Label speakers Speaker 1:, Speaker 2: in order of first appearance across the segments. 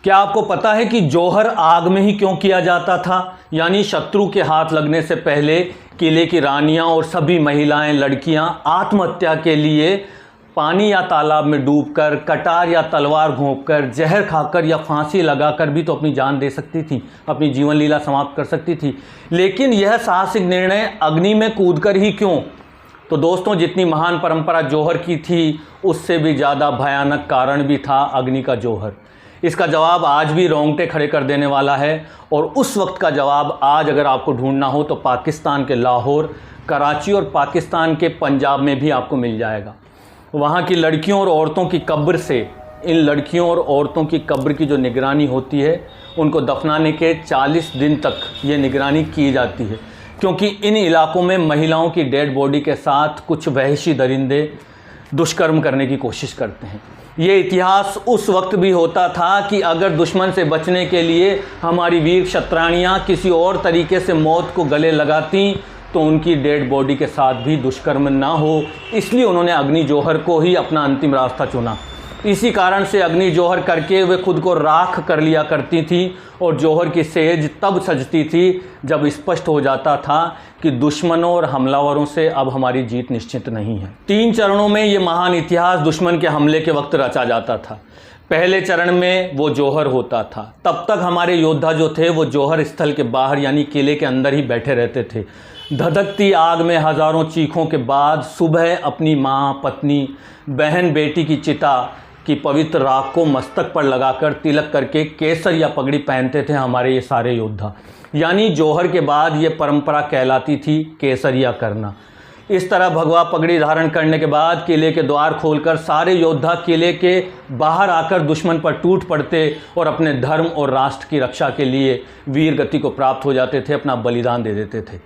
Speaker 1: क्या आपको पता है कि जौहर आग में ही क्यों किया जाता था? यानी शत्रु के हाथ लगने से पहले किले की रानियां और सभी महिलाएं, लड़कियां आत्महत्या के लिए पानी या तालाब में डूबकर, कटार या तलवार घोंपकर, जहर खाकर या फांसी लगाकर भी तो अपनी जान दे सकती थी, अपनी जीवन लीला समाप्त कर सकती थी। लेकिन यह साहसिक निर्णय अग्नि में कूदकर ही क्यों? तो दोस्तों, जितनी महान परंपरा जौहर की थी, उससे भी ज़्यादा भयानक कारण भी था अग्नि का जौहर। इसका जवाब आज भी रोंगटे खड़े कर देने वाला है, और उस वक्त का जवाब आज अगर आपको ढूंढना हो तो पाकिस्तान के लाहौर, कराची और पाकिस्तान के पंजाब में भी आपको मिल जाएगा। वहाँ की लड़कियों और औरतों की कब्र से, इन लड़कियों और औरतों की कब्र की जो निगरानी होती है, उनको दफनाने के 40 दिन तक ये निगरानी की जाती है, क्योंकि इन इलाकों में महिलाओं की डेड बॉडी के साथ कुछ वहशी दरिंदे दुष्कर्म करने की कोशिश करते हैं। ये इतिहास उस वक्त भी होता था कि अगर दुश्मन से बचने के लिए हमारी वीर क्षत्राणियाँ किसी और तरीके से मौत को गले लगाती तो उनकी डेड बॉडी के साथ भी दुष्कर्म ना हो, इसलिए उन्होंने अग्नि जौहर को ही अपना अंतिम रास्ता चुना। इसी कारण से अग्नि जौहर करके वे खुद को राख कर लिया करती थी, और जौहर की सेज तब सजती थी जब स्पष्ट हो जाता था कि दुश्मनों और हमलावरों से अब हमारी जीत निश्चित नहीं है। 3 चरणों में ये महान इतिहास दुश्मन के हमले के वक्त रचा जाता था। पहले चरण में वो जौहर होता था, तब तक हमारे योद्धा जो थे वो जौहर स्थल के बाहर यानी किले के अंदर ही बैठे रहते थे। धधकती आग में हज़ारों चीखों के बाद सुबह अपनी माँ, पत्नी, बहन, बेटी की चिता की पवित्र राख को मस्तक पर लगाकर तिलक करके केसर या पगड़ी पहनते थे हमारे ये सारे योद्धा। यानी जौहर के बाद ये परंपरा कहलाती थी केसरिया करना। इस तरह भगवा पगड़ी धारण करने के बाद किले के द्वार खोलकर सारे योद्धा किले के बाहर आकर दुश्मन पर टूट पड़ते और अपने धर्म और राष्ट्र की रक्षा के लिए वीर गति को प्राप्त हो जाते थे, अपना बलिदान दे देते थे।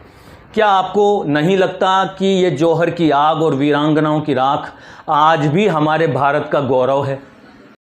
Speaker 1: क्या आपको नहीं लगता कि ये जौहर की आग और वीरांगनाओं की राख आज भी हमारे भारत का गौरव है?